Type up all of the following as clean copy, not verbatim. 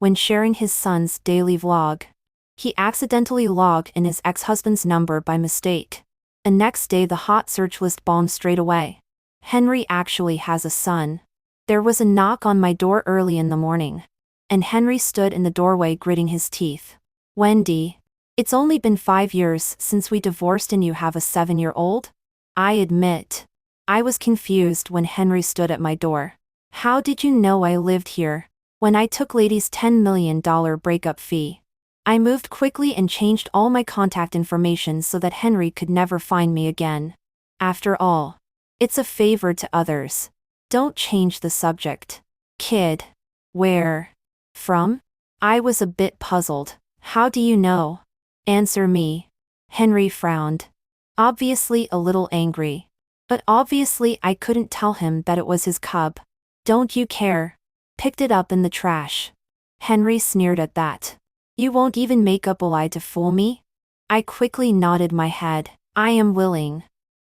when sharing his son's daily vlog. He accidentally logged in his ex-husband's number by mistake. The next day the hot search list bombed straight away. Henry actually has a son. There was a knock on my door early in the morning. And Henry stood in the doorway gritting his teeth. Wendy, it's only been 5 years since we divorced and you have a 7-year-old? I admit. I was confused when Henry stood at my door. How did you know I lived here? When I took Lady's $10 million breakup fee. I moved quickly and changed all my contact information so that Henry could never find me again. After all, it's a favor to others. Don't change the subject. Kid. Where? From? I was a bit puzzled. How do you know? Answer me. Henry frowned. Obviously a little angry. But obviously I couldn't tell him that it was his cub. Don't you care? Picked it up in the trash. Henry sneered at that. You won't even make up a lie to fool me? I quickly nodded my head. I am willing.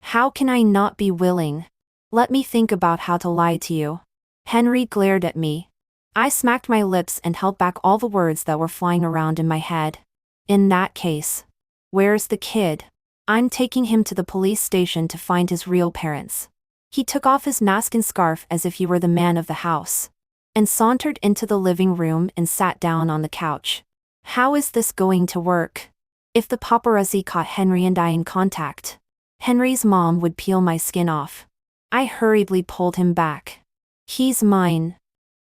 How can I not be willing? Let me think about how to lie to you. Henry glared at me. I smacked my lips and held back all the words that were flying around in my head. In that case, where's the kid? I'm taking him to the police station to find his real parents. He took off his mask and scarf as if he were the man of the house, and sauntered into the living room and sat down on the couch. How is this going to work? If the paparazzi caught Henry and I in contact, Henry's mom would peel my skin off. I hurriedly pulled him back. He's mine.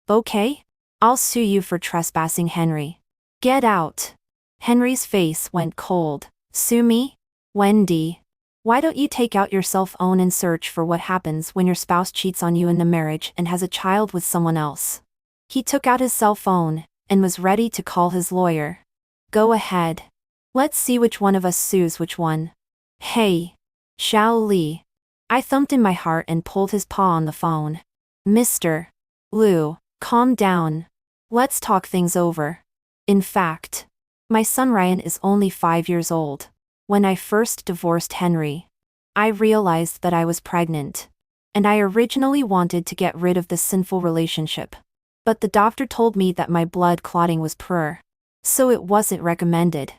Okay? I'll sue you for trespassing, Henry. Get out. Henry's face went cold. Sue me? Wendy. Why don't you take out your cell phone and search for what happens when your spouse cheats on you in the marriage and has a child with someone else? He took out his cell phone and was ready to call his lawyer. Go ahead. Let's see which one of us sues which one. Hey. Xiao Li. I thumped in my heart and pulled his paw on the phone. Mr. Liu, calm down. Let's talk things over. In fact, my son Ryan is only 5 years old. When I first divorced Henry, I realized that I was pregnant. And I originally wanted to get rid of this sinful relationship. But the doctor told me that my blood clotting was poor. So it wasn't recommended.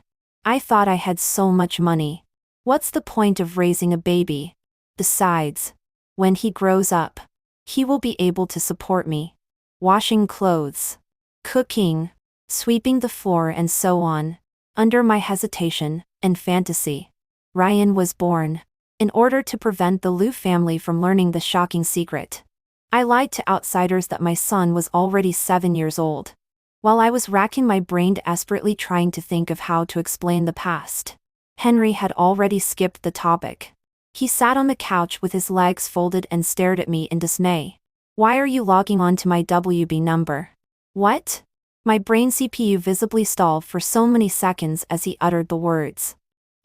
I thought I had so much money. What's the point of raising a baby? Besides, when he grows up, he will be able to support me. Washing clothes, cooking, sweeping the floor and so on. Under my hesitation and fantasy, Ryan was born. In order to prevent the Liu family from learning the shocking secret, I lied to outsiders that my son was already 7 years old. While I was racking my brain desperately trying to think of how to explain the past, Henry had already skipped the topic. He sat on the couch with his legs folded and stared at me in dismay. Why are you logging on to my WB number? What? My brain CPU visibly stalled for so many seconds as he uttered the words.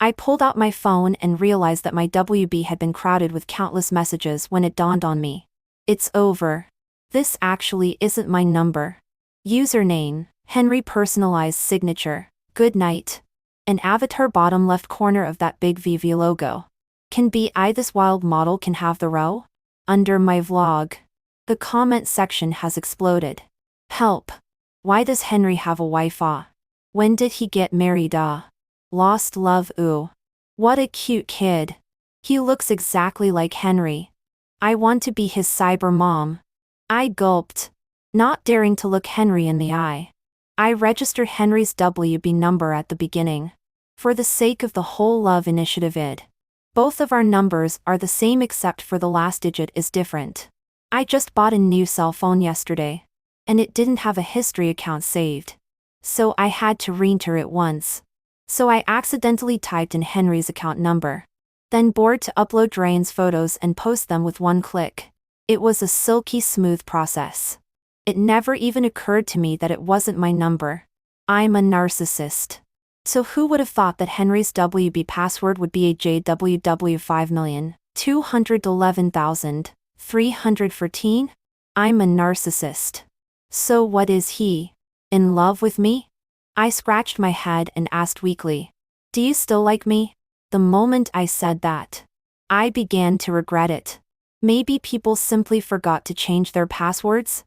I pulled out my phone and realized that my WB had been crowded with countless messages when it dawned on me. It's over. This actually isn't my number. Username, Henry personalized signature, good night. An avatar bottom left corner of that big VV logo. Can be I this wild model can have the row? Under my vlog. The comment section has exploded. Help. Why does Henry have a wife? When did he get married? Lost love. Ooh. What a cute kid. He looks exactly like Henry. I want to be his cyber mom. I gulped, not daring to look Henry in the eye. I registered Henry's WB number at the beginning. For the sake of the whole love initiative both of our numbers are the same except for the last digit is different. I just bought a new cell phone yesterday, and it didn't have a history account saved. So I had to re-enter it once. So I accidentally typed in Henry's account number. Then bored to upload Ryan's photos and post them with one click. It was a silky smooth process. It never even occurred to me that it wasn't my number. I'm a narcissist. So who would have thought that Henry's WB password would be a JWW5,211,314? I'm a narcissist. So what is he? In love with me? I scratched my head and asked weakly. Do you still like me? The moment I said that, I began to regret it. Maybe people simply forgot to change their passwords?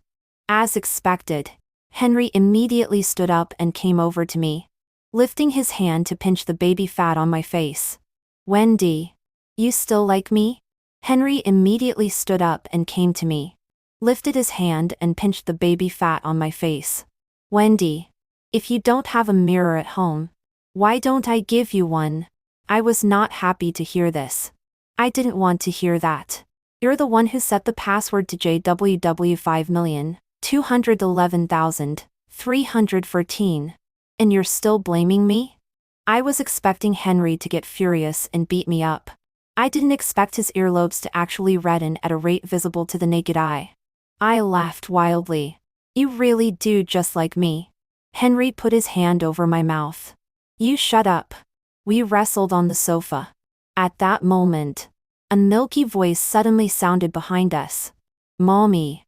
As expected, Henry immediately stood up and came over to me, lifting his hand to pinch the baby fat on my face. Wendy, you still like me? Henry immediately stood up and came to me, lifted his hand and pinched the baby fat on my face. Wendy, if you don't have a mirror at home, why don't I give you one? I was not happy to hear this. I didn't want to hear that. You're the one who set the password to JWW5,211,314. And you're still blaming me? I was expecting Henry to get furious and beat me up. I didn't expect his earlobes to actually redden at a rate visible to the naked eye. I laughed wildly. You really do just like me. Henry put his hand over my mouth. You shut up. We wrestled on the sofa. At that moment, a milky voice suddenly sounded behind us. Mommy.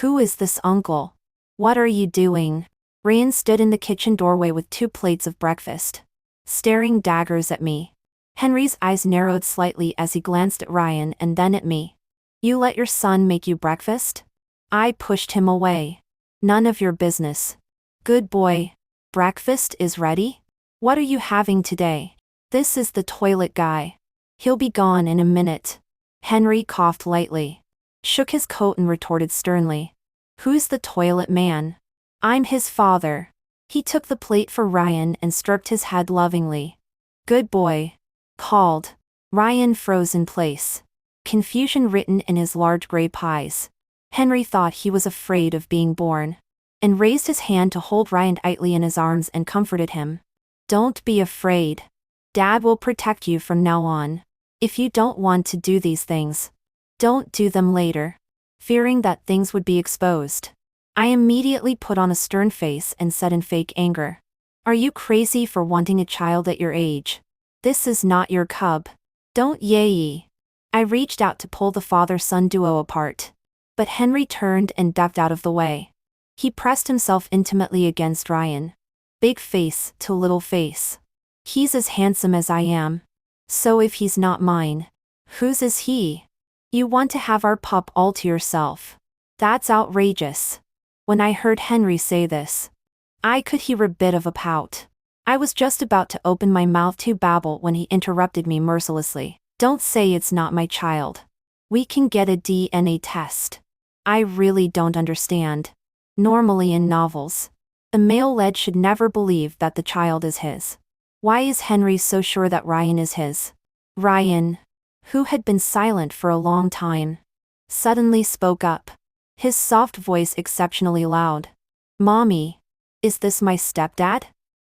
Who is this uncle? What are you doing? Ryan stood in the kitchen doorway with 2 plates of breakfast, staring daggers at me. Henry's eyes narrowed slightly as he glanced at Ryan and then at me. You let your son make you breakfast? I pushed him away. None of your business. Good boy. Breakfast is ready? What are you having today? This is the toilet guy. He'll be gone in a minute. Henry coughed lightly, shook his coat and retorted sternly. Who's the toilet man? I'm his father. He took the plate for Ryan and stroked his head lovingly. Good boy. Called. Ryan froze in place, confusion written in his large gray eyes. Henry thought he was afraid of being born, and raised his hand to hold Ryan tightly in his arms and comforted him. Don't be afraid. Dad will protect you from now on. If you don't want to do these things, don't do them later. Fearing that things would be exposed, I immediately put on a stern face and said in fake anger, Are you crazy for wanting a child at your age? This is not your cub. Don't yay. I reached out to pull the father-son duo apart, but Henry turned and ducked out of the way. He pressed himself intimately against Ryan. Big face to little face. He's as handsome as I am. So if he's not mine, whose is he? You want to have our pup all to yourself. That's outrageous. When I heard Henry say this, I could hear a bit of a pout. I was just about to open my mouth to babble when he interrupted me mercilessly. Don't say it's not my child. We can get a DNA test. I really don't understand. Normally in novels, the male lead should never believe that the child is his. Why is Henry so sure that Ryan is his? Ryan, who had been silent for a long time, suddenly spoke up, his soft voice exceptionally loud. Mommy, is this my stepdad?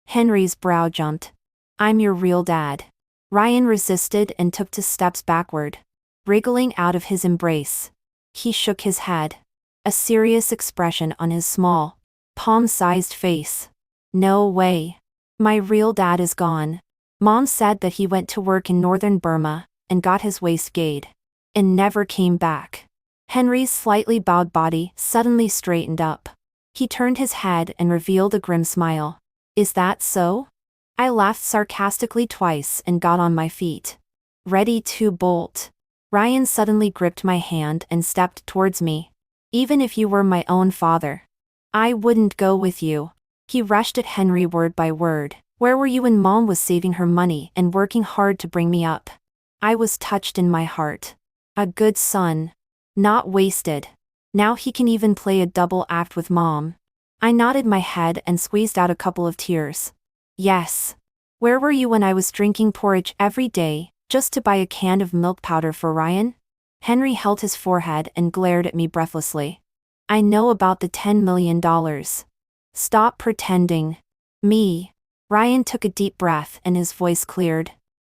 Henry's brow jumped. I'm your real dad. Ryan resisted and took 2 steps backward, wriggling out of his embrace. He shook his head, a serious expression on his small, palm-sized face. No way. My real dad is gone. Mom said that he went to work in northern Burma and got his waist gayed, and never came back. Henry's slightly bowed body suddenly straightened up. He turned his head and revealed a grim smile. Is that so? I laughed sarcastically twice and got on my feet, ready to bolt. Ryan suddenly gripped my hand and stepped towards me. Even if you were my own father, I wouldn't go with you. He rushed at Henry word by word. Where were you when Mom was saving her money and working hard to bring me up? I was touched in my heart. A good son. Not wasted. Now he can even play a double act with Mom. I nodded my head and squeezed out a couple of tears. Yes. Where were you when I was drinking porridge every day, just to buy a can of milk powder for Ryan? Henry held his forehead and glared at me breathlessly. I know about the $10 million. Stop pretending. Me. Ryan took a deep breath and his voice cleared.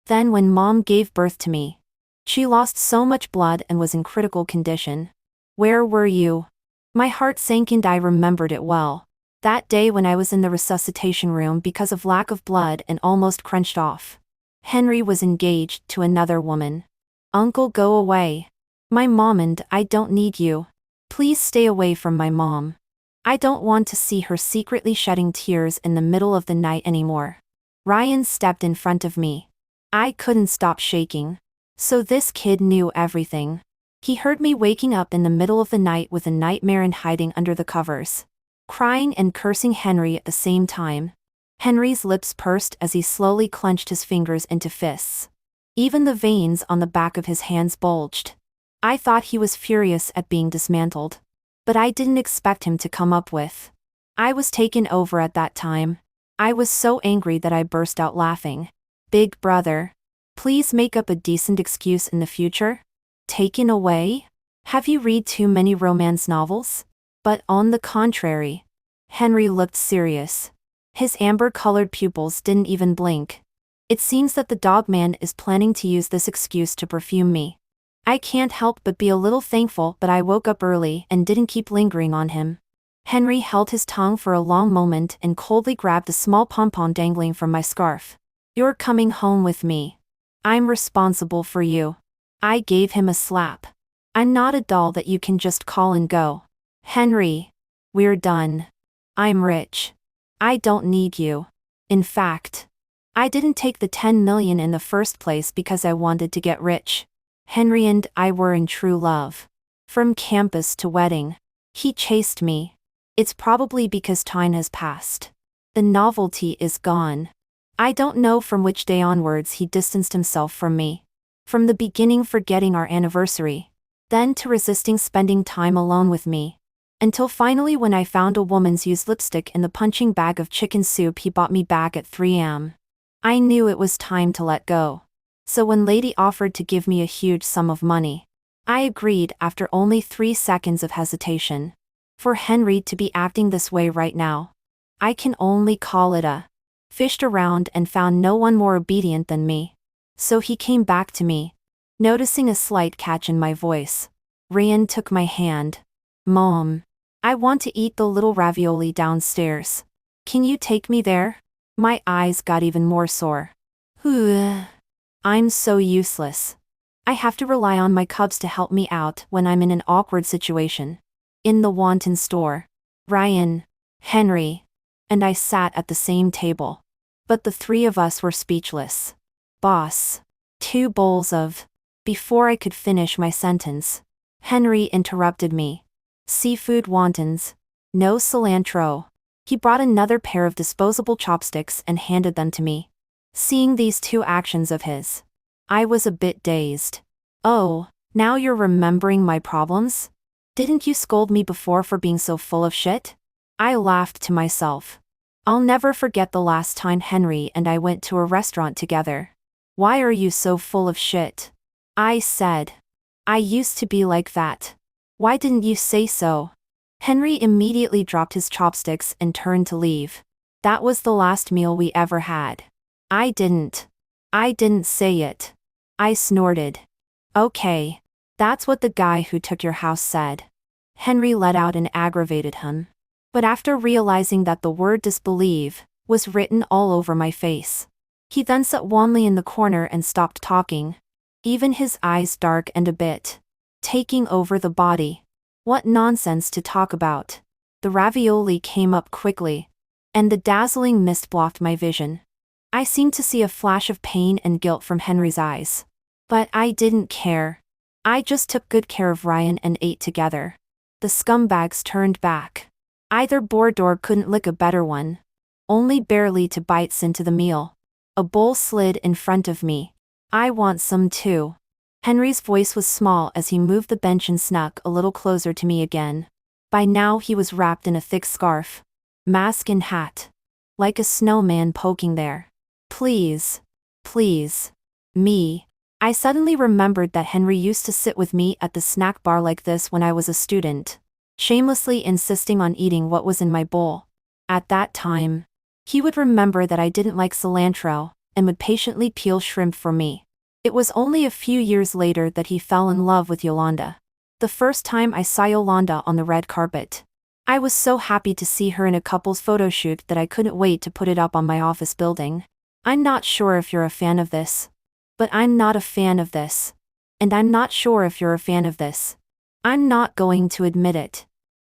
Then when Mom gave birth to me, she lost so much blood and was in critical condition. Where were you? My heart sank and I remembered it well. That day when I was in the resuscitation room because of lack of blood and almost crunched off. Henry was engaged to another woman. Uncle, go away. My mom and I don't need you. Please stay away from my mom. I don't want to see her secretly shedding tears in the middle of the night anymore. Ryan stepped in front of me. I couldn't stop shaking. So this kid knew everything. He heard me waking up in the middle of the night with a nightmare and hiding under the covers. crying and cursing Henry at the same time. Henry's lips pursed as he slowly clenched his fingers into fists. Even the veins on the back of his hands bulged. I thought he was furious at being dismantled. But I didn't expect him to come up with. I was taken over at that time. I was so angry that I burst out laughing. Big brother. Please make up a decent excuse in the future. Taken away? Have you read too many romance novels? But on the contrary. Henry looked serious. His amber-colored pupils didn't even blink. It seems that the dogman is planning to use this excuse to perfume me. I can't help but be a little thankful that I woke up early and didn't keep lingering on him. Henry held his tongue for a long moment and coldly grabbed the small pom-pom dangling from my scarf. You're coming home with me. I'm responsible for you. I gave him a slap. I'm not a doll that you can just call and go. Henry. We're done. I'm rich. I don't need you. In fact, I didn't take the 10 million in the first place because I wanted to get rich. Henry and I were in true love. From campus to wedding. He chased me. It's probably because time has passed. The novelty is gone. I don't know from which day onwards he distanced himself from me. From the beginning forgetting our anniversary. Then to resisting spending time alone with me. Until finally when I found a woman's used lipstick in the punching bag of chicken soup he bought me back at 3 a.m. I knew it was time to let go. So when Lady offered to give me a huge sum of money, I agreed after only 3 seconds of hesitation. For Henry to be acting this way right now, I can only call it a fished around and found no one more obedient than me. So he came back to me. Noticing a slight catch in my voice, Ryan took my hand. Mom, I want to eat the little ravioli downstairs. Can you take me there? My eyes got even more sore. I'm so useless. I have to rely on my cubs to help me out when I'm in an awkward situation. In the wanton store, Ryan, Henry, and I sat at the same table. But the 3 of us were speechless. Boss. 2 bowls of. Before I could finish my sentence, Henry interrupted me. Seafood wontons. No cilantro. He brought another pair of disposable chopsticks and handed them to me. Seeing these 2 actions of his, I was a bit dazed. Oh, now you're remembering my problems? Didn't you scold me before for being so full of shit? I laughed to myself. I'll never forget the last time Henry and I went to a restaurant together. Why are you so full of shit? I said. I used to be like that. Why didn't you say so? Henry immediately dropped his chopsticks and turned to leave. That was the last meal we ever had. I didn't say it. I snorted. Okay. That's what the guy who took your house said. Henry let out an aggravated hum. But after realizing that the word disbelieve was written all over my face, he then sat wanly in the corner and stopped talking. Even his eyes darkened a bit. Taking over the body. What nonsense to talk about. The ravioli came up quickly, and the dazzling mist blocked my vision. I seemed to see a flash of pain and guilt from Henry's eyes. But I didn't care. I just took good care of Ryan and ate together. The scumbags turned back. Either Bordor couldn't lick a better one. Only barely to bite into the meal. A bowl slid in front of me. I want some too. Henry's voice was small as he moved the bench and snuck a little closer to me again. By now he was wrapped in a thick scarf. Mask and hat. Like a snowman poking there. Please. Please. Me. I suddenly remembered that Henry used to sit with me at the snack bar like this when I was a student, shamelessly insisting on eating what was in my bowl. At that time, he would remember that I didn't like cilantro, and would patiently peel shrimp for me. It was only a few years later that he fell in love with Yolanda. The first time I saw Yolanda on the red carpet, I was so happy to see her in a couple's photo shoot that I couldn't wait to put it up on my office building. I'm not sure if you're a fan of this. But I'm not a fan of this. And I'm not sure if you're a fan of this. I'm not going to admit it.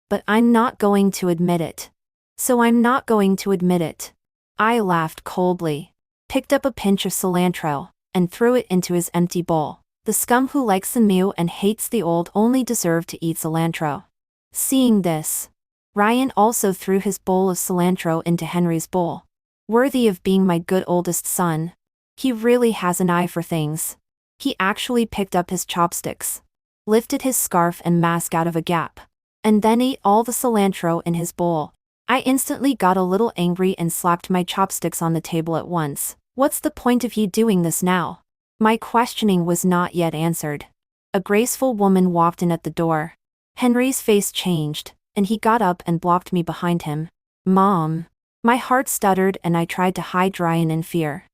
But I'm not going to admit it. So I'm not going to admit it. I laughed coldly, picked up a pinch of cilantro, and threw it into his empty bowl. The scum who likes the new and hates the old only deserve to eat cilantro. Seeing this, Ryan also threw his bowl of cilantro into Henry's bowl. Worthy of being my good oldest son. He really has an eye for things. He actually picked up his chopsticks, lifted his scarf and mask out of a gap, and then ate all the cilantro in his bowl. I instantly got a little angry and slapped my chopsticks on the table at once. What's the point of you doing this now? My questioning was not yet answered. A graceful woman walked in at the door. Henry's face changed, and he got up and blocked me behind him. Mom. My heart stuttered and I tried to hide Ryan in fear.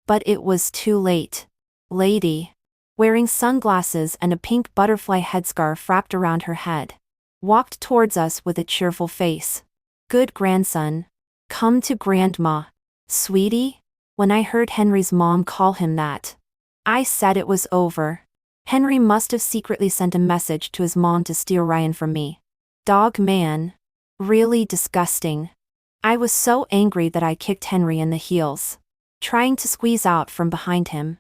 But it was too late. Lady, wearing sunglasses and a pink butterfly headscarf wrapped around her head, walked towards us with a cheerful face. Good grandson. Come to grandma. Sweetie? When I heard Henry's mom call him that, I said it was over. Henry must have secretly sent a message to his mom to steal Ryan from me. Dog man. Really disgusting. I was so angry that I kicked Henry in the heels, trying to squeeze out from behind him.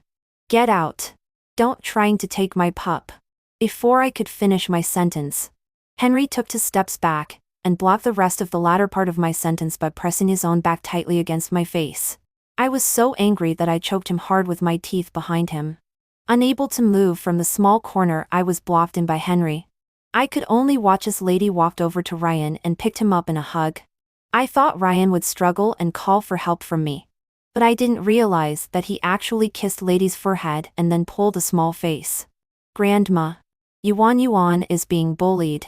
Get out. Don't trying to take my pup. Before I could finish my sentence, Henry took 2 steps back and blocked the rest of the latter part of my sentence by pressing his own back tightly against my face. I was so angry that I choked him hard with my teeth behind him. Unable to move from the small corner I was blocked in by Henry, I could only watch as Lady walked over to Ryan and picked him up in a hug. I thought Ryan would struggle and call for help from me, but I didn't realize that he actually kissed Lady's forehead and then pulled a small face. Grandma. Yuan is being bullied.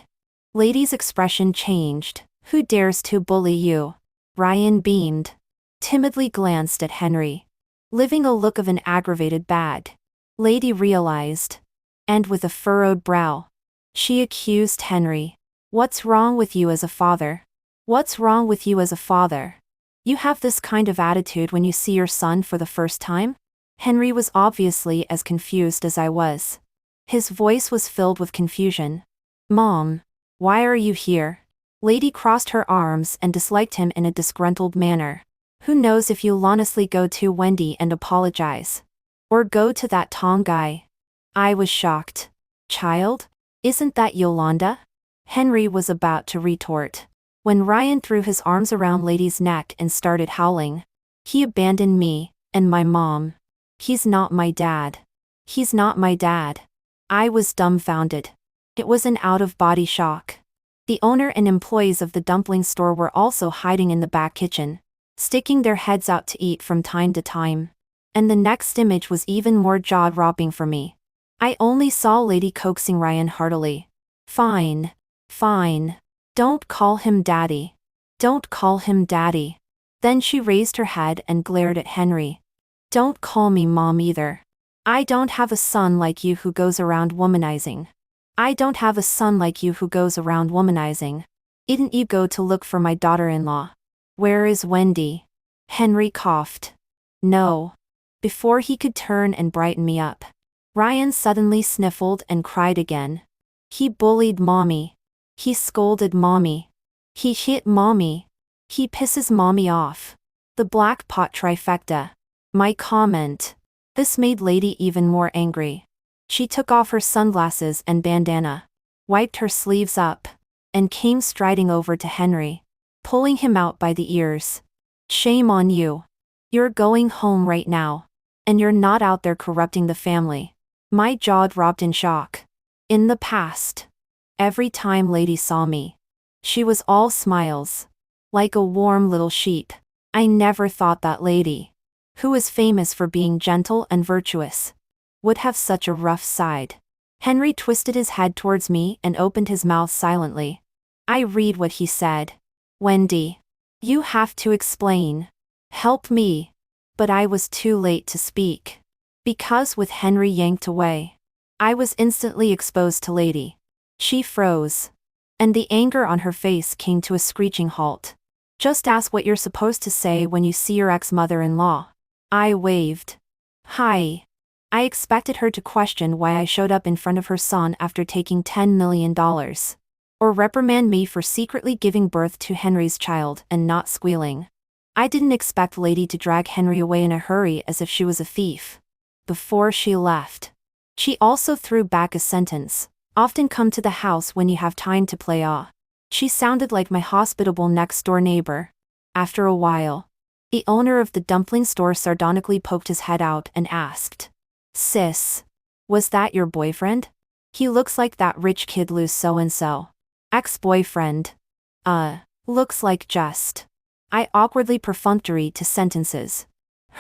Lady's expression changed. Who dares to bully you? Ryan beamed, timidly glanced at Henry, leaving a look of an aggravated bag. Lady realized, and with a furrowed brow, she accused Henry. What's wrong with you as a father? What's wrong with you as a father? You have this kind of attitude when you see your son for the first time? Henry was obviously as confused as I was. His voice was filled with confusion. Mom, why are you here? Lady crossed her arms and disliked him in a disgruntled manner. Who knows if you'll honestly go to Wendy and apologize? Or go to that Tom guy? I was shocked. Child? Isn't that Yolanda? Henry was about to retort, when Ryan threw his arms around Lady's neck and started howling. He abandoned me, and my mom. He's not my dad. He's not my dad. I was dumbfounded. It was an out-of-body shock. The owner and employees of the dumpling store were also hiding in the back kitchen, sticking their heads out to eat from time to time. And the next image was even more jaw-dropping for me. I only saw Lady coaxing Ryan heartily. Fine. Fine. Don't call him daddy. Don't call him daddy. Then she raised her head and glared at Henry. Don't call me mom either. I don't have a son like you who goes around womanizing. I don't have a son like you who goes around womanizing. Didn't you go to look for my daughter-in-law? Where is Wendy? Henry coughed. No. Before he could turn and brighten me up, Ryan suddenly sniffled and cried again. He bullied mommy. He scolded mommy. He hit mommy. He pisses mommy off. The black pot trifecta. My comment. This made Lady even more angry. She took off her sunglasses and bandana, wiped her sleeves up, and came striding over to Henry, pulling him out by the ears. Shame on you. You're going home right now. And you're not out there corrupting the family. My jaw dropped in shock. In the past, every time Lady saw me, she was all smiles, like a warm little sheep. I never thought that Lady, who is famous for being gentle and virtuous, would have such a rough side. Henry twisted his head towards me and opened his mouth silently. I read what he said. Wendy, you have to explain. Help me. But I was too late to speak. Because with Henry yanked away, I was instantly exposed to Lady. She froze, and the anger on her face came to a screeching halt. Just ask what you're supposed to say when you see your ex-mother-in-law. I waved. Hi. I expected her to question why I showed up in front of her son after taking $10 million. Or reprimand me for secretly giving birth to Henry's child and not squealing. I didn't expect Lady to drag Henry away in a hurry as if she was a thief. Before she left, she also threw back a sentence. Often come to the house when you have time to play She sounded like my hospitable next-door neighbor. After a while, the owner of the dumpling store sardonically poked his head out and asked, "Sis, was that your boyfriend? He looks like that rich kid Lou so-and-so." Ex-boyfriend. Looks like just. I awkwardly perfunctory to sentences.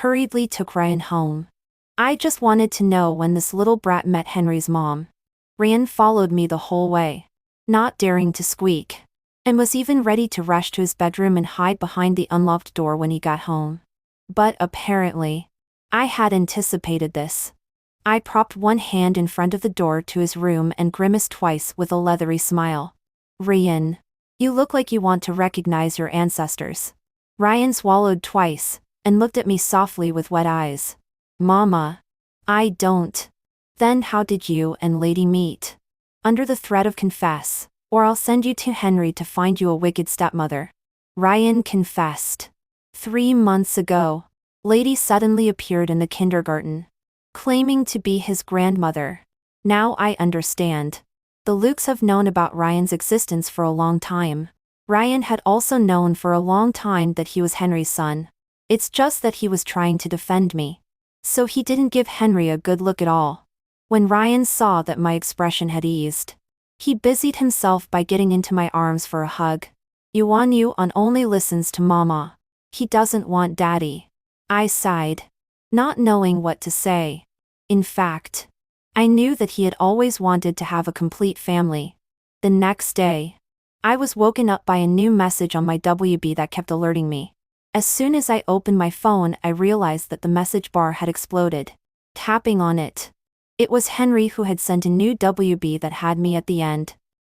Hurriedly took Ryan home. I just wanted to know when this little brat met Henry's mom. Ryan followed me the whole way, not daring to squeak, and was even ready to rush to his bedroom and hide behind the unlocked door when he got home. But apparently, I had anticipated this. I propped one hand in front of the door to his room and grimaced twice with a leathery smile. "Ryan, you look like you want to recognize your ancestors." Ryan swallowed twice, and looked at me softly with wet eyes. "Mama, I don't." "Then how did you and Lady meet?" "Under the threat of confess, or I'll send you to Henry to find you a wicked stepmother." Ryan confessed. 3 months ago, Lady suddenly appeared in the kindergarten, claiming to be his grandmother. Now I understand. The Lukes have known about Ryan's existence for a long time. Ryan had also known for a long time that he was Henry's son. It's just that he was trying to defend me. So he didn't give Henry a good look at all. When Ryan saw that my expression had eased, he busied himself by getting into my arms for a hug. Yuan only listens to Mama. He doesn't want Daddy. I sighed, not knowing what to say. In fact, I knew that he had always wanted to have a complete family. The next day, I was woken up by a new message on my WB that kept alerting me. As soon as I opened my phone, I realized that the message bar had exploded. Tapping on it, it was Henry who had sent a new WB that had me at the end.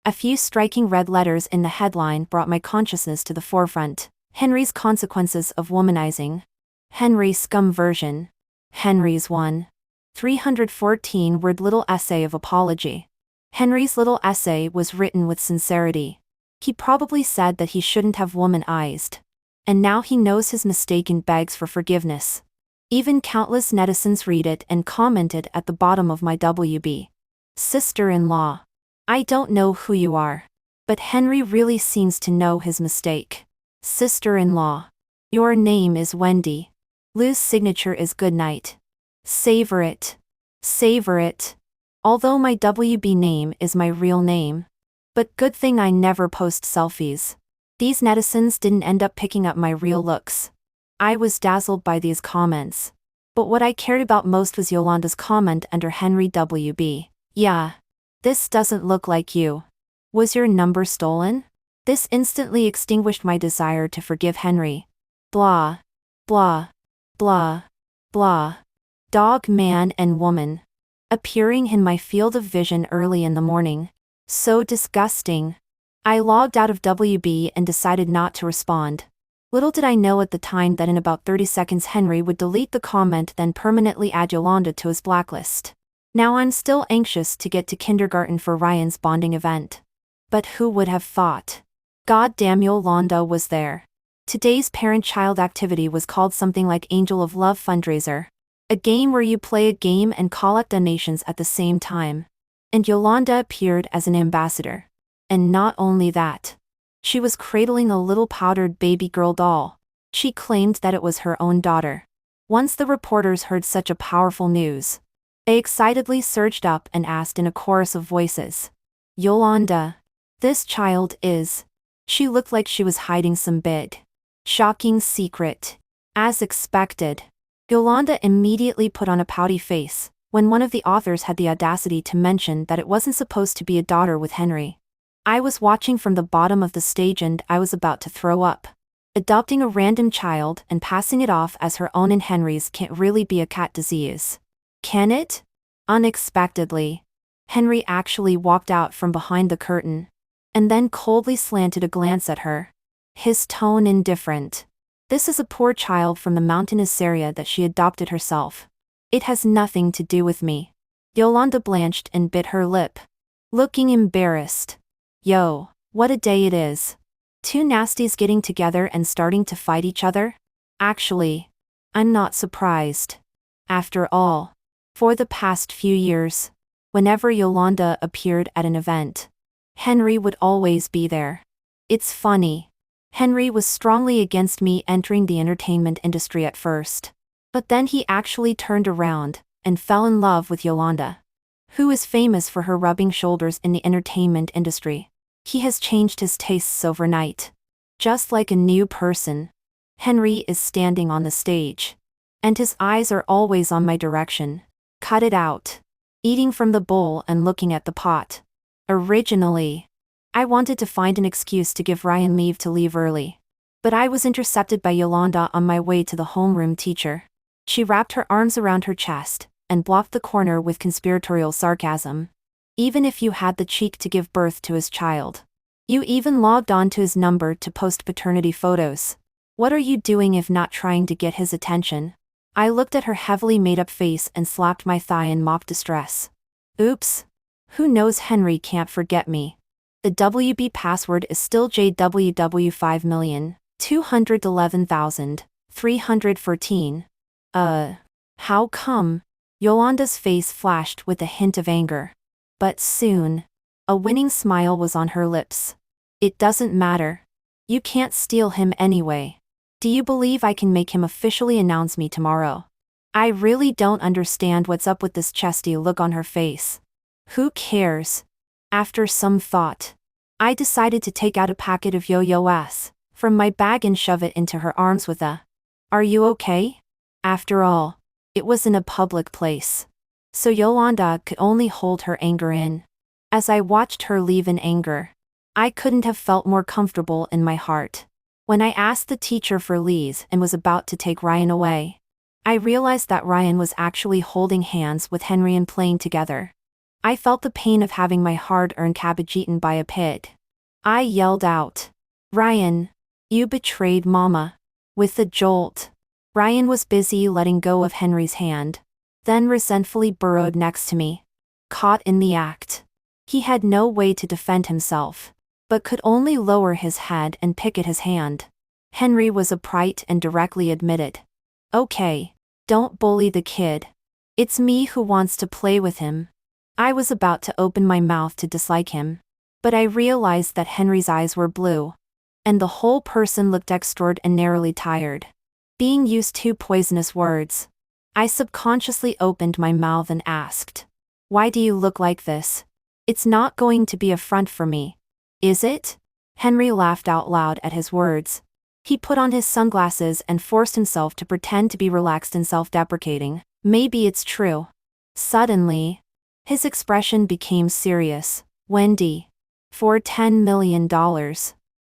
A few striking red letters in the headline brought my consciousness to the forefront. Henry's consequences of womanizing. Henry scum version. Henry's 314-word little essay of apology. Henry's little essay was written with sincerity. He probably said that he shouldn't have womanized. And now he knows his mistake and begs for forgiveness. Even countless netizens read it and commented at the bottom of my WB. "Sister-in-law, I don't know who you are, but Henry really seems to know his mistake. Sister-in-law, your name is Wendy. Lou's signature is goodnight. Savor it. Savor it. Although my WB name is my real name. But good thing I never post selfies." These netizens didn't end up picking up my real looks. I was dazzled by these comments. But what I cared about most was Yolanda's comment under Henry WB. "Yeah. This doesn't look like you. Was your number stolen?" This instantly extinguished my desire to forgive Henry. Blah. Blah. Blah. Blah. Dog, man, and woman. Appearing in my field of vision early in the morning. So disgusting. I logged out of WB and decided not to respond. Little did I know at the time that in about 30 seconds Henry would delete the comment, then permanently add Yolanda to his blacklist. Now I'm still anxious to get to kindergarten for Ryan's bonding event. But who would have thought? Goddamn, Yolanda was there. Today's parent-child activity was called something like Angel of Love Fundraiser. A game where you play a game and collect donations at the same time. And Yolanda appeared as an ambassador. And not only that, she was cradling a little powdered baby girl doll. She claimed that it was her own daughter. Once the reporters heard such a powerful news, they excitedly surged up and asked in a chorus of voices, "Yolanda, this child is..." She looked like she was hiding some big, shocking secret. As expected, Yolanda immediately put on a pouty face when one of the authors had the audacity to mention that it wasn't supposed to be a daughter with Henry. I was watching from the bottom of the stage and I was about to throw up. Adopting a random child and passing it off as her own and Henry's can't really be a cat disease. Can it? Unexpectedly, Henry actually walked out from behind the curtain, and then coldly slanted a glance at her. His tone indifferent. "This is a poor child from the mountainous area that she adopted herself. It has nothing to do with me." Yolanda blanched and bit her lip, looking embarrassed. Yo, what a day it is. Two nasties getting together and starting to fight each other? Actually, I'm not surprised. After all, for the past few years, whenever Yolanda appeared at an event, Henry would always be there. It's funny. Henry was strongly against me entering the entertainment industry at first. But then he actually turned around and fell in love with Yolanda, who is famous for her rubbing shoulders in the entertainment industry. He has changed his tastes overnight. Just like a new person. Henry is standing on the stage. And his eyes are always on my direction. Cut it out. Eating from the bowl and looking at the pot. Originally, I wanted to find an excuse to give Ryan leave to leave early. But I was intercepted by Yolanda on my way to the homeroom teacher. She wrapped her arms around her chest and blocked the corner with conspiratorial sarcasm. Even if you had the cheek to give birth to his child. You even logged on to his number to post paternity photos. What are you doing if not trying to get his attention? I looked at her heavily made-up face and slapped my thigh in mock distress. Oops. Who knows, Henry can't forget me. The WB password is still JWW5,211,314. How come? Yolanda's face flashed with a hint of anger. But soon, a winning smile was on her lips. It doesn't matter. You can't steal him anyway. Do you believe I can make him officially announce me tomorrow? I really don't understand what's up with this chesty look on her face. Who cares? After some thought, I decided to take out a packet of yo-yo-s from my bag and shove it into her arms with a, "Are you okay?" After all, it was in a public place. So Yolanda could only hold her anger in. As I watched her leave in anger, I couldn't have felt more comfortable in my heart. When I asked the teacher for Lee's and was about to take Ryan away, I realized that Ryan was actually holding hands with Henry and playing together. I felt the pain of having my hard-earned cabbage eaten by a pig. I yelled out, "Ryan, you betrayed Mama." With a jolt, Ryan was busy letting go of Henry's hand, then resentfully burrowed next to me. Caught in the act. He had no way to defend himself, but could only lower his head and pick at his hand. Henry was upright and directly admitted, "Okay, don't bully the kid. It's me who wants to play with him." I was about to open my mouth to dislike him, but I realized that Henry's eyes were blue, and the whole person looked extraordinarily tired. Being used to poisonous words, I subconsciously opened my mouth and asked, "Why do you look like this? It's not going to be a front for me, is it?" Henry laughed out loud at his words. He put on his sunglasses and forced himself to pretend to be relaxed and self-deprecating. Maybe it's true. Suddenly, his expression became serious. "Wendy, for $10 million,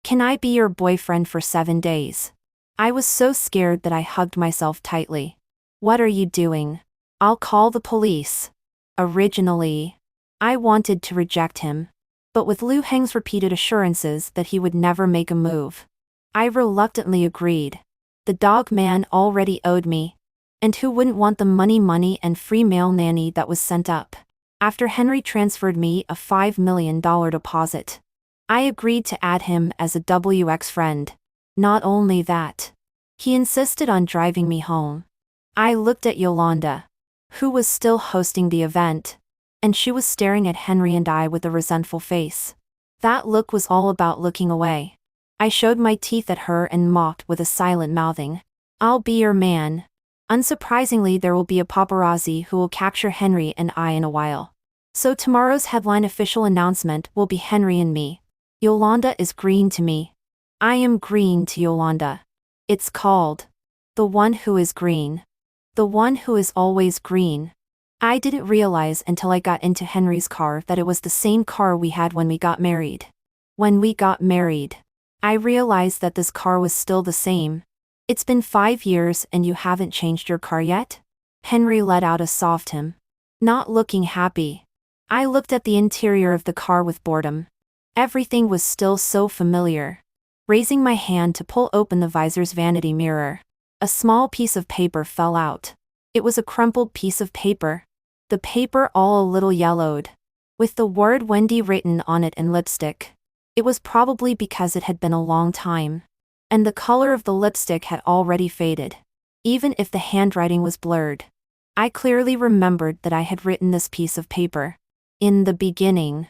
can I be your boyfriend for 7 days?" I was so scared that I hugged myself tightly. "What are you doing? I'll call the police." Originally, I wanted to reject him, but with Liu Heng's repeated assurances that he would never make a move, I reluctantly agreed. The dog man already owed me, and who wouldn't want the money and free male nanny that was sent up? After Henry transferred me a $5 million deposit, I agreed to add him as a WX friend. Not only that, he insisted on driving me home. I looked at Yolanda, who was still hosting the event, and she was staring at Henry and I with a resentful face. That look was all about looking away. I showed my teeth at her and mocked with a silent mouthing, "I'll be your man." Unsurprisingly, there will be a paparazzi who will capture Henry and I in a while. So tomorrow's headline official announcement will be Henry and me. Yolanda is green to me. I am green to Yolanda. It's called The One Who Is Green. The One Who Is Always Green. I didn't realize until I got into Henry's car that it was the same car we had when we got married. When we got married, I realized that this car was still the same. "It's been 5 years and you haven't changed your car yet?" Henry let out a soft hum. Not looking happy. I looked at the interior of the car with boredom. Everything was still so familiar. Raising my hand to pull open the visor's vanity mirror, a small piece of paper fell out. It was a crumpled piece of paper. The paper all a little yellowed, with the word Wendy written on it in lipstick. It was probably because it had been a long time, and the color of the lipstick had already faded. Even if the handwriting was blurred, I clearly remembered that I had written this piece of paper. "In the beginning,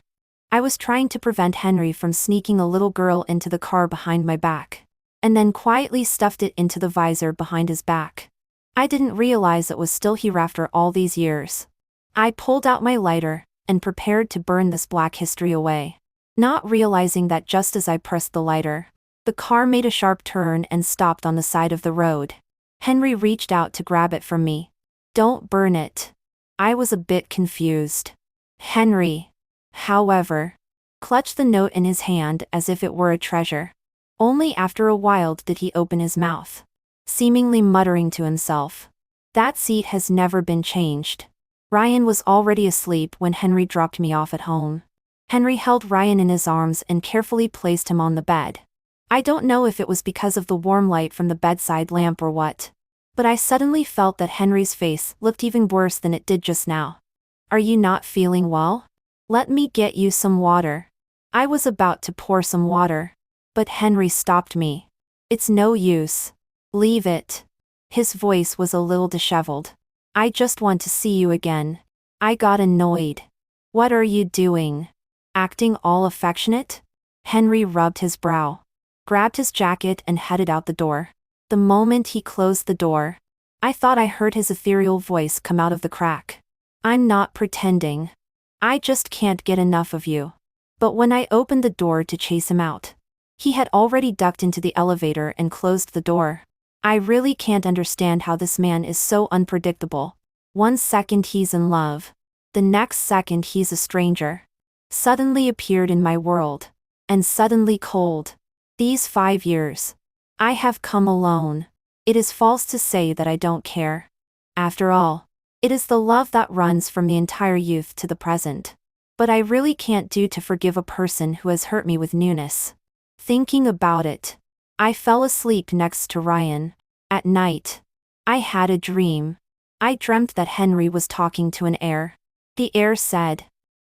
I was trying to prevent Henry from sneaking a little girl into the car behind my back, and then quietly stuffed it into the visor behind his back. I didn't realize it was still here after all these years. I pulled out my lighter and prepared to burn this black history away, not realizing that just as I pressed the lighter, the car made a sharp turn and stopped on the side of the road. Henry reached out to grab it from me. "Don't burn it." I was a bit confused. Henry, however, clutched the note in his hand as if it were a treasure. Only after a while did he open his mouth, seemingly muttering to himself. "That seat has never been changed." Ryan was already asleep when Henry dropped me off at home. Henry held Ryan in his arms and carefully placed him on the bed. I don't know if it was because of the warm light from the bedside lamp or what, but I suddenly felt that Henry's face looked even worse than it did just now. "Are you not feeling well? Let me get you some water." I was about to pour some water, but Henry stopped me. "It's no use. Leave it." His voice was a little disheveled. "I just want to see you again." I got annoyed. "What are you doing? Acting all affectionate?" Henry rubbed his brow, grabbed his jacket and headed out the door. The moment he closed the door, I thought I heard his ethereal voice come out of the crack. "I'm not pretending. I just can't get enough of you." But when I opened the door to chase him out, he had already ducked into the elevator and closed the door. I really can't understand how this man is so unpredictable. One second he's in love, the next second he's a stranger. Suddenly appeared in my world, and suddenly cold. These 5 years, I have come alone. It is false to say that I don't care. After all, it is the love that runs from the entire youth to the present. But I really can't do to forgive a person who has hurt me with newness. Thinking about it, I fell asleep next to Ryan. At night, I had a dream. I dreamt that Henry was talking to an air. The air said,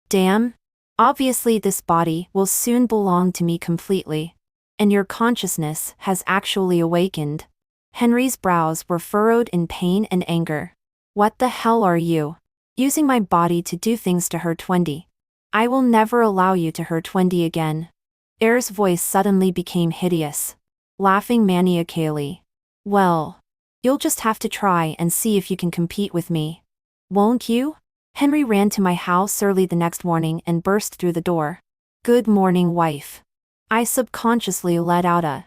"Damn, obviously this body will soon belong to me completely. And your consciousness has actually awakened." Henry's brows were furrowed in pain and anger. "What the hell are you? Using my body to do things to hurt Wendy. I will never allow you to hurt Wendy again." Air's voice suddenly became hideous, laughing maniacally. "Well, you'll just have to try and see if you can compete with me. Won't you?" Henry ran to my house early the next morning and burst through the door. "Good morning, wife." I subconsciously let out a,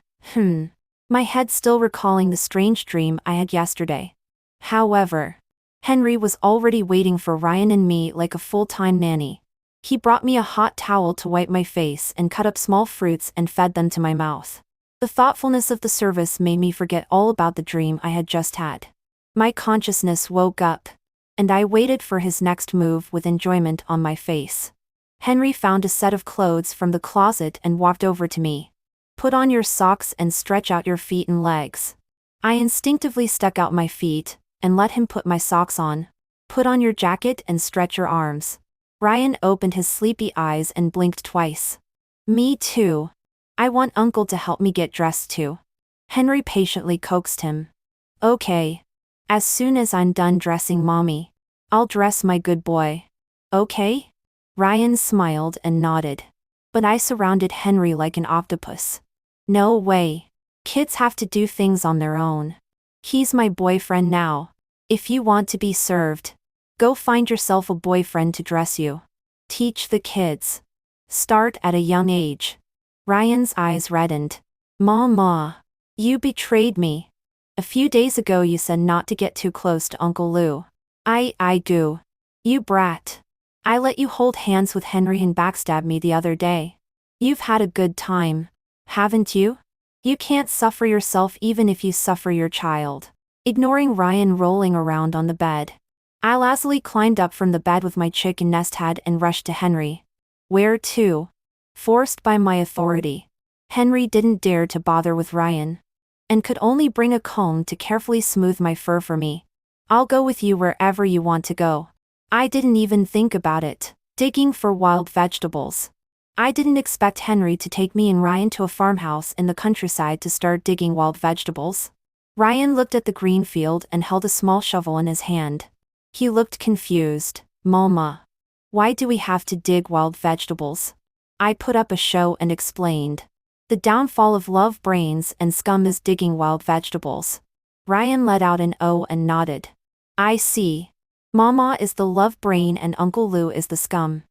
my head still recalling the strange dream I had yesterday. However, Henry was already waiting for Ryan and me like a full-time nanny. He brought me a hot towel to wipe my face and cut up small fruits and fed them to my mouth. The thoughtfulness of the service made me forget all about the dream I had just had. My consciousness woke up, and I waited for his next move with enjoyment on my face. Henry found a set of clothes from the closet and walked over to me. "Put on your socks and stretch out your feet and legs." I instinctively stuck out my feet and let him put my socks on. "Put on your jacket and stretch your arms." Ryan opened his sleepy eyes and blinked twice. "Me too. I want Uncle to help me get dressed too." Henry patiently coaxed him. "Okay. As soon as I'm done dressing Mommy, I'll dress my good boy. Okay?" Ryan smiled and nodded. But I surrounded Henry like an octopus. "No way. Kids have to do things on their own. He's my boyfriend now. If you want to be served, go find yourself a boyfriend to dress you. Teach the kids. Start at a young age." Ryan's eyes reddened. "Mama, you betrayed me. A few days ago you said not to get too close to Uncle Lou. I do. You brat. I let you hold hands with Henry and backstab me the other day. You've had a good time, haven't you? You can't suffer yourself even if you suffer your child." Ignoring Ryan rolling around on the bed, I lazily climbed up from the bed with my chicken nest hat and rushed to Henry. "Where to?" Forced by my authority, Henry didn't dare to bother with Ryan, and could only bring a comb to carefully smooth my fur for me. "I'll go with you wherever you want to go." I didn't even think about it. Digging for wild vegetables. I didn't expect Henry to take me and Ryan to a farmhouse in the countryside to start digging wild vegetables. Ryan looked at the green field and held a small shovel in his hand. He looked confused. "Mama, why do we have to dig wild vegetables?" I put up a show and explained. The downfall of love brains and scum is digging wild vegetables. Ryan let out an "oh" and nodded. I see. Mama is the love brain and Uncle Lou is the scum.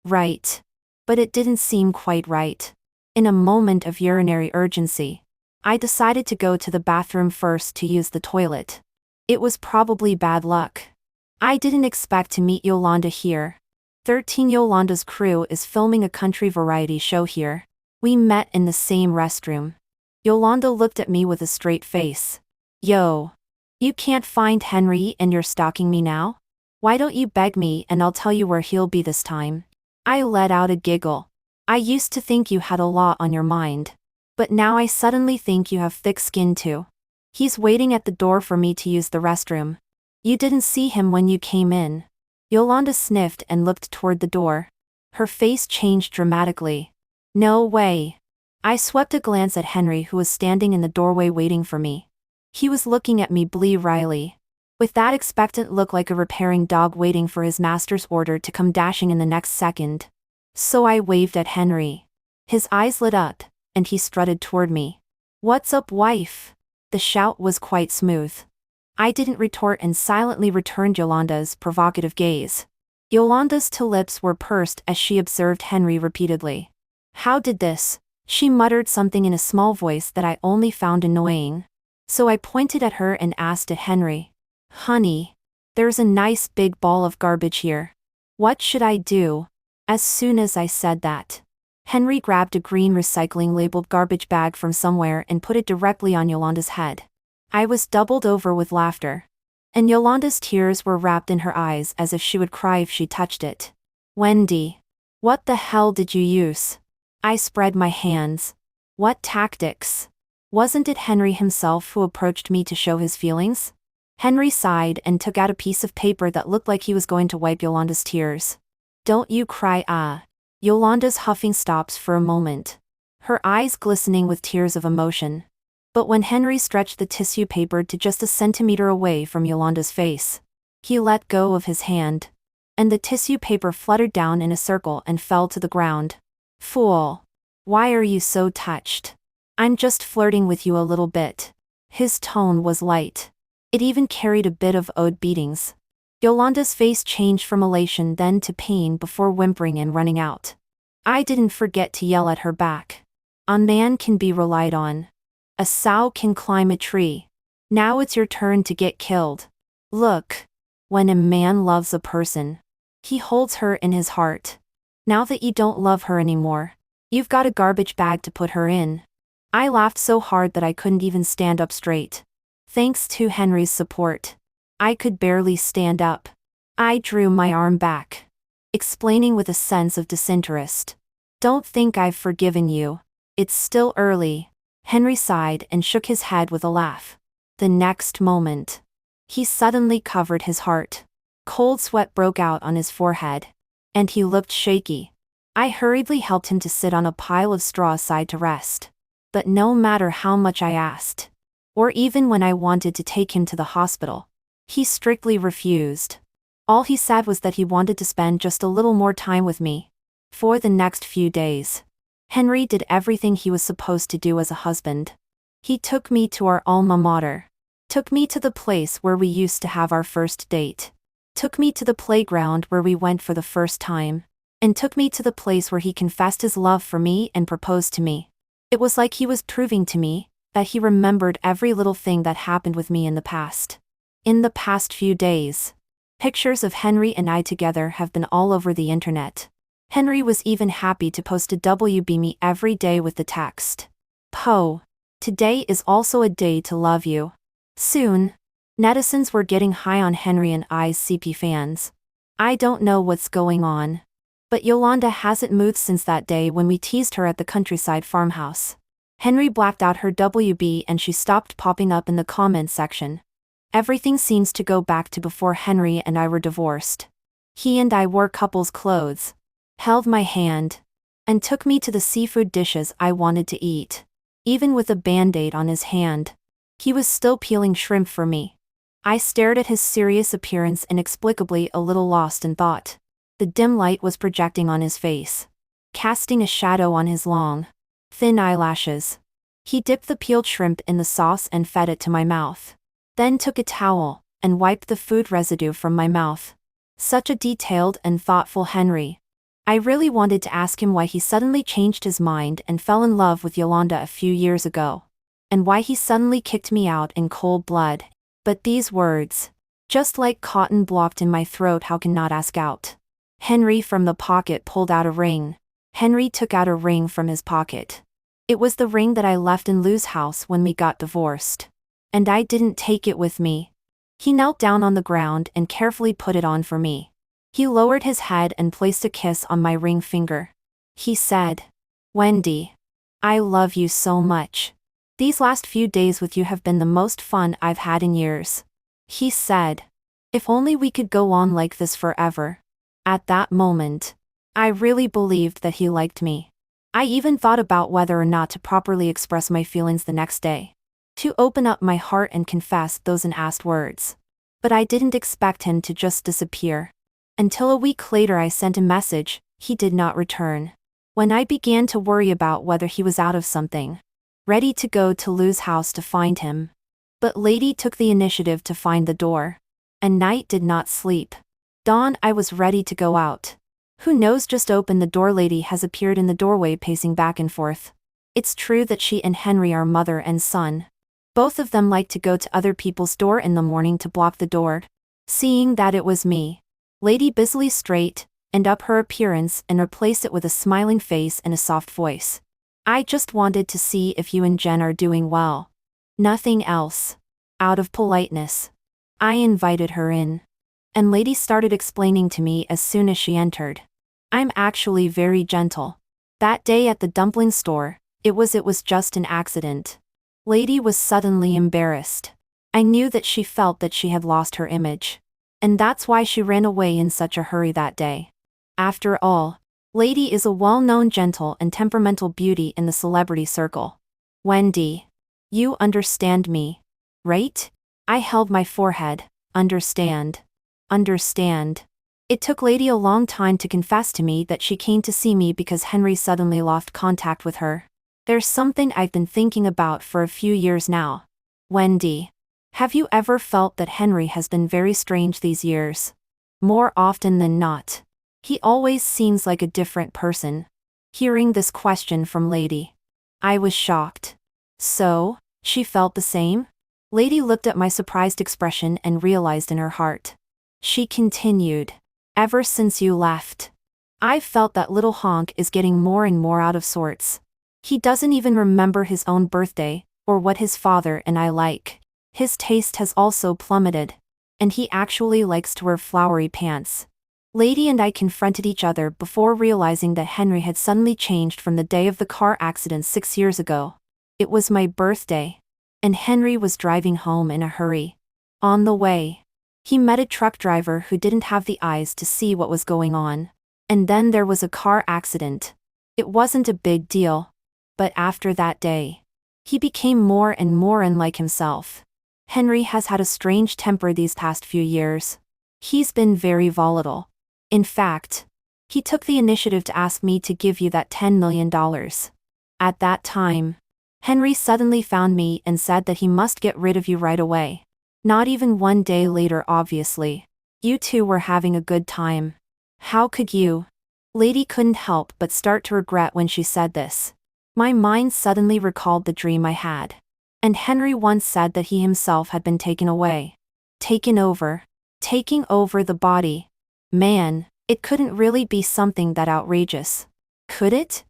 Right. But it didn't seem quite right. In a moment of urinary urgency, I decided to go to the bathroom first to use the toilet. It was probably bad luck. I didn't expect to meet Yolanda here. 13 Yolanda's crew is filming a country variety show here. We met in the same restroom. Yolanda looked at me with a straight face. Yo. You can't find Henry and you're stalking me now? Why don't you beg me and I'll tell you where he'll be this time? I let out a giggle. I used to think you had a lot on your mind. But now I suddenly think you have thick skin too. He's waiting at the door for me to use the restroom. You didn't see him when you came in. Yolanda sniffed and looked toward the door. Her face changed dramatically. No way. I swept a glance at Henry who was standing in the doorway waiting for me. He was looking at me bleary-eyed, with that expectant look like a repairing dog waiting for his master's order to come dashing in the next second. So I waved at Henry. His eyes lit up, and he strutted toward me. What's up, wife? The shout was quite smooth. I didn't retort and silently returned Yolanda's provocative gaze. Yolanda's two lips were pursed as she observed Henry repeatedly. How did this? She muttered something in a small voice that I only found annoying. So I pointed at her and asked at Henry. Honey, there's a nice big ball of garbage here. What should I do? As soon as I said that, Henry grabbed a green recycling labeled garbage bag from somewhere and put it directly on Yolanda's head. I was doubled over with laughter. And Yolanda's tears were wrapped in her eyes as if she would cry if she touched it. Wendy, what the hell did you use? I spread my hands. What tactics? Wasn't it Henry himself who approached me to show his feelings? Henry sighed and took out a piece of paper that looked like he was going to wipe Yolanda's tears. Don't you cry, ah. Yolanda's huffing stops for a moment, her eyes glistening with tears of emotion. But when Henry stretched the tissue paper to just a centimeter away from Yolanda's face, he let go of his hand, and the tissue paper fluttered down in a circle and fell to the ground. Fool. Why are you so touched? I'm just flirting with you a little bit. His tone was light. It even carried a bit of owed beatings. Yolanda's face changed from elation then to pain before whimpering and running out. I didn't forget to yell at her back. A man can be relied on. A sow can climb a tree. Now it's your turn to get killed. Look. When a man loves a person, he holds her in his heart. Now that you don't love her anymore, you've got a garbage bag to put her in. I laughed so hard that I couldn't even stand up straight. Thanks to Henry's support, I could barely stand up. I drew my arm back, explaining with a sense of disinterest. Don't think I've forgiven you. It's still early. Henry sighed and shook his head with a laugh. The next moment, he suddenly covered his heart. Cold sweat broke out on his forehead, and he looked shaky. I hurriedly helped him to sit on a pile of straw aside to rest. But no matter how much I asked, or even when I wanted to take him to the hospital, he strictly refused. All he said was that he wanted to spend just a little more time with me. For the next few days, Henry did everything he was supposed to do as a husband. He took me to our alma mater, took me to the place where we used to have our first date, took me to the playground where we went for the first time, and took me to the place where he confessed his love for me and proposed to me. It was like he was proving to me that he remembered every little thing that happened with me in the past. In the past few days, pictures of Henry and I together have been all over the internet. Henry was even happy to post a WB me every day with the text, "Po. Today is also a day to love you." Soon, netizens were getting high on Henry and I's CP fans. I don't know what's going on, but Yolanda hasn't moved since that day when we teased her at the countryside farmhouse. Henry blacked out her WB and she stopped popping up in the comments section. Everything seems to go back to before Henry and I were divorced. He and I wore couples clothes, held my hand, and took me to the seafood dishes I wanted to eat. Even with a band-aid on his hand, he was still peeling shrimp for me. I stared at his serious appearance inexplicably a little lost in thought. The dim light was projecting on his face. casting a shadow on his long, thin eyelashes. He dipped the peeled shrimp in the sauce and fed it to my mouth. Then took a towel and wiped the food residue from my mouth. Such a detailed and thoughtful Henry. I really wanted to ask him why he suddenly changed his mind and fell in love with Yolanda a few years ago. And why he suddenly kicked me out in cold blood. But these words, just like cotton blocked in my throat, how can not ask out. Henry from the pocket pulled out a ring. Henry took out a ring from his pocket. It was the ring that I left in Lou's house when we got divorced. And I didn't take it with me. He knelt down on the ground and carefully put it on for me. He lowered his head and placed a kiss on my ring finger. He said, "Wendy, I love you so much. These last few days with you have been the most fun I've had in years." He said, "If only we could go on like this forever." At that moment, I really believed that he liked me. I even thought about whether or not to properly express my feelings the next day. To open up my heart and confess those unasked words. But I didn't expect him to just disappear. Until a week later I sent a message, he did not return. When I began to worry about whether he was out of something. Ready to go to Lou's house to find him. But Lady took the initiative to find the door. And night did not sleep. Dawn I was ready to go out. Who knows, just open the door. Lady has appeared in the doorway pacing back and forth. It's true that she and Henry are mother and son. Both of them like to go to other people's door in the morning to block the door. Seeing that it was me, Lady busily straightened up her appearance and replaced it with a smiling face and a soft voice. "I just wanted to see if you and Jen are doing well. Nothing else." Out of politeness, I invited her in. And Lady started explaining to me as soon as she entered. "I'm actually very gentle. That day at the dumpling store, it was just an accident." Lady was suddenly embarrassed. I knew that she felt that she had lost her image. And that's why she ran away in such a hurry that day. After all, Lady is a well-known gentle and temperamental beauty in the celebrity circle. "Wendy, you understand me, right?" I held my forehead. Understand. It took Lady a long time to confess to me that she came to see me because Henry suddenly lost contact with her. "There's something I've been thinking about for a few years now. Wendy, have you ever felt that Henry has been very strange these years? More often than not. He always seems like a different person." Hearing this question from Lady, I was shocked. So, she felt the same? Lady looked at my surprised expression and realized in her heart. She continued, "Ever since you left, I've felt that little honk is getting more and more out of sorts. He doesn't even remember his own birthday, or what his father and I like. His taste has also plummeted. And he actually likes to wear flowery pants." Lady and I confronted each other before realizing that Henry had suddenly changed from the day of the car accident 6 years ago. It was my birthday. And Henry was driving home in a hurry. On the way, he met a truck driver who didn't have the eyes to see what was going on. And then there was a car accident. It wasn't a big deal. But after that day, he became more and more unlike himself. Henry has had a strange temper these past few years. He's been very volatile. In fact, he took the initiative to ask me to give you that $10 million. At that time, Henry suddenly found me and said that he must get rid of you right away. Not even one day later, obviously. You two were having a good time. How could you? Lady couldn't help but start to regret when she said this. My mind suddenly recalled the dream I had. And Henry once said that he himself had been taken away. Taking over the body. Man, it couldn't really be something that outrageous. Could it?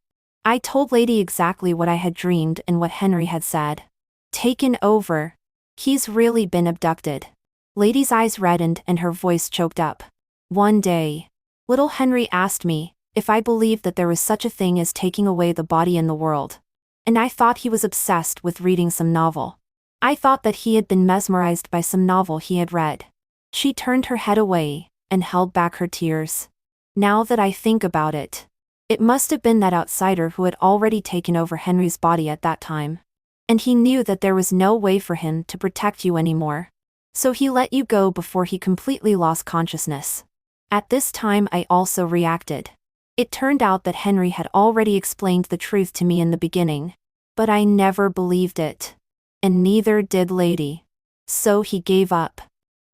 I told Lady exactly what I had dreamed and what Henry had said. Taken over. He's really been abducted. Lady's eyes reddened and her voice choked up. One day, little Henry asked me if I believed that there was such a thing as taking away the body in the world. And I thought he was obsessed with reading some novel. I thought that he had been mesmerized by some novel he had read. She turned her head away and held back her tears. Now that I think about it, it must have been that outsider who had already taken over Henry's body at that time. And he knew that there was no way for him to protect you anymore. So he let you go before he completely lost consciousness. At this time I also reacted. It turned out that Henry had already explained the truth to me in the beginning. But I never believed it. And neither did Lady. So he gave up.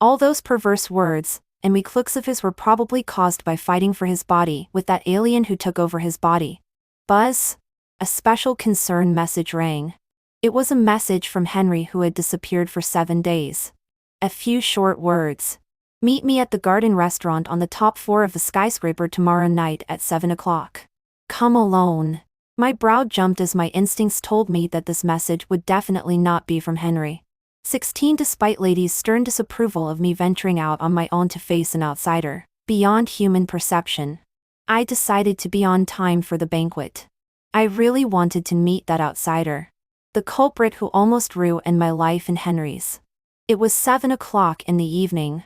All those perverse words and weak looks of his were probably caused by fighting for his body with that alien who took over his body. Buzz? A special concern message rang. It was a message from Henry, who had disappeared for 7 days. A few short words. Meet me at the Garden Restaurant on the top floor of the skyscraper tomorrow night at 7 o'clock. Come alone. My brow jumped as my instincts told me that this message would definitely not be from Henry. 16. Despite Lady's stern disapproval of me venturing out on my own to face an outsider, beyond human perception, I decided to be on time for the banquet. I really wanted to meet that outsider. The culprit who almost ruined my life and Henry's. It was 7 o'clock in the evening.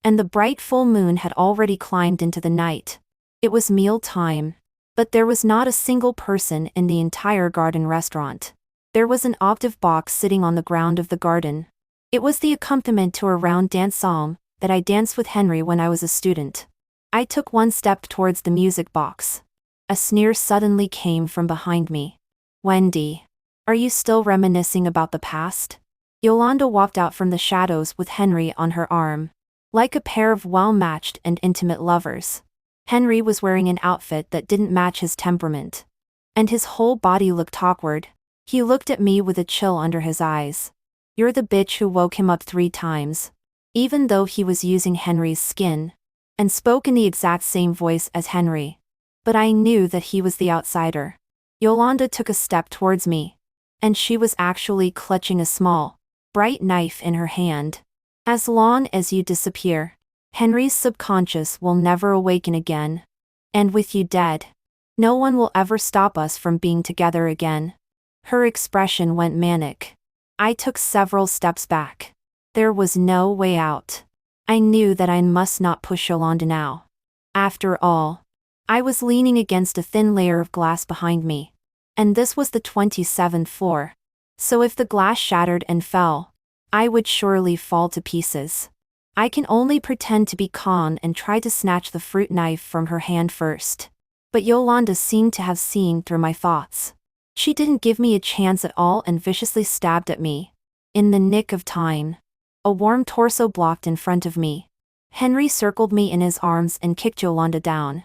And the bright full moon had already climbed into the night. It was meal time. But there was not a single person in the entire garden restaurant. There was an octave box sitting on the ground of the garden. It was the accompaniment to a round dance song that I danced with Henry when I was a student. I took one step towards the music box. A sneer suddenly came from behind me. Wendy. Are you still reminiscing about the past? Yolanda walked out from the shadows with Henry on her arm. Like a pair of well-matched and intimate lovers. Henry was wearing an outfit that didn't match his temperament. And his whole body looked awkward. He looked at me with a chill under his eyes. You're the bitch who woke him up 3 times. Even though he was using Henry's skin. And spoke in the exact same voice as Henry. But I knew that he was the outsider. Yolanda took a step towards me. And she was actually clutching a small, bright knife in her hand. As long as you disappear, Henry's subconscious will never awaken again. And with you dead, no one will ever stop us from being together again. Her expression went manic. I took several steps back. There was no way out. I knew that I must not push Yolanda now. After all, I was leaning against a thin layer of glass behind me. And this was the 27th floor. So if the glass shattered and fell, I would surely fall to pieces. I can only pretend to be calm and try to snatch the fruit knife from her hand first. But Yolanda seemed to have seen through my thoughts. She didn't give me a chance at all and viciously stabbed at me. In the nick of time. A warm torso blocked in front of me. Henry circled me in his arms and kicked Yolanda down.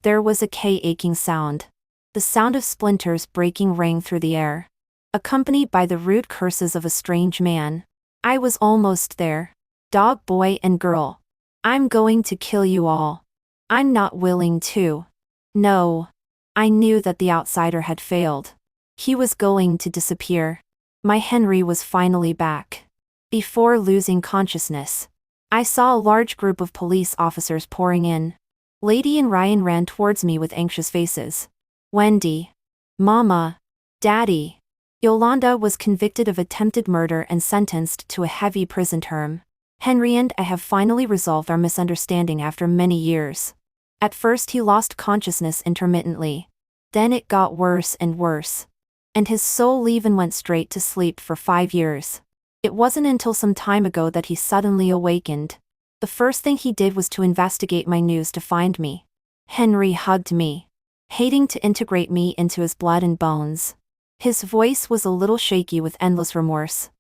There was a aching sound. The sound of splinters breaking rang through the air. Accompanied by the rude curses of a strange man. I was almost there. Dog, boy, and girl. I'm going to kill you all. I'm not willing to. No. I knew that the outsider had failed. He was going to disappear. My Henry was finally back. Before losing consciousness, I saw a large group of police officers pouring in. Lady and Ryan ran towards me with anxious faces. Wendy. Mama. Daddy. Yolanda was convicted of attempted murder and sentenced to a heavy prison term. Henry and I have finally resolved our misunderstanding after many years. At first he lost consciousness intermittently. Then it got worse and worse. And his soul even went straight to sleep for 5 years. It wasn't until some time ago that he suddenly awakened. The first thing he did was to investigate my news to find me. Henry hugged me, hating to integrate me into his blood and bones. His voice was a little shaky with endless remorse.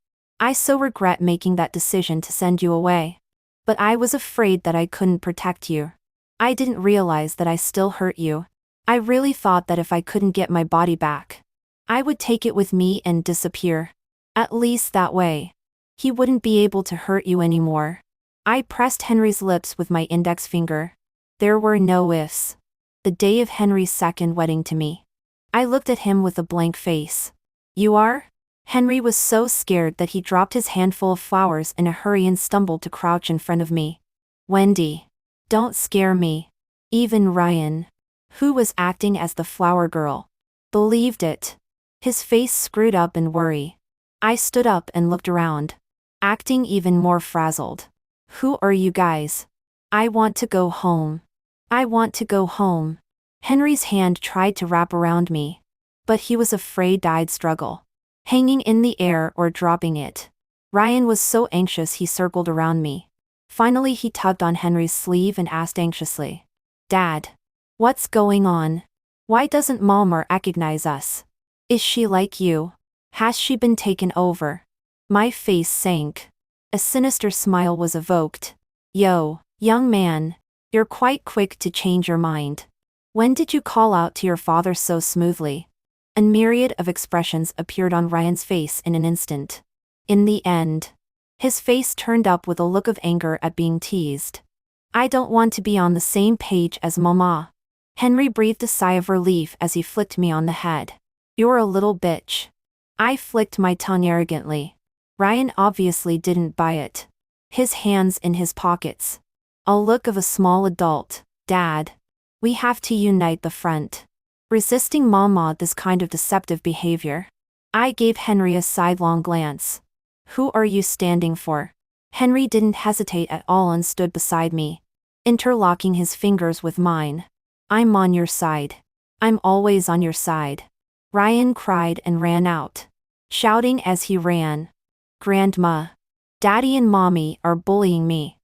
I so regret making that decision to send you away. But I was afraid that I couldn't protect you. I didn't realize that I still hurt you. I really thought that if I couldn't get my body back, I would take it with me and disappear. At least that way, he wouldn't be able to hurt you anymore. I pressed Henry's lips with my index finger. There were no ifs. The day of Henry's second wedding to me. I looked at him with a blank face. You are? Henry was so scared that he dropped his handful of flowers in a hurry and stumbled to crouch in front of me. Wendy. Don't scare me. Even Ryan, who was acting as the flower girl, believed it. His face screwed up in worry. I stood up and looked around, acting even more frazzled. Who are you guys? I want to go home. I want to go home. Henry's hand tried to wrap around me, but he was afraid I'd struggle, hanging in the air or dropping it. Ryan was so anxious he circled around me. Finally he tugged on Henry's sleeve and asked anxiously, Dad, What's going on? Why doesn't Mama recognize us? Is she like you? Has she been taken over? My face sank. A sinister smile was evoked. Yo, young man. You're quite quick to change your mind. When did you call out to your father so smoothly? A myriad of expressions appeared on Ryan's face in an instant. In the end, his face turned up with a look of anger at being teased. I don't want to be on the same page as Mama. Henry breathed a sigh of relief as he flicked me on the head. You're a little bitch. I flicked my tongue arrogantly. Ryan obviously didn't buy it. His hands in his pockets. A look of a small adult. Dad. We have to unite the front. Resisting Mama this kind of deceptive behavior. I gave Henry a sidelong glance. Who are you standing for? Henry didn't hesitate at all and stood beside me, interlocking his fingers with mine. I'm on your side. I'm always on your side. Ryan cried and ran out, shouting as he ran. Grandma. Daddy and Mommy are bullying me.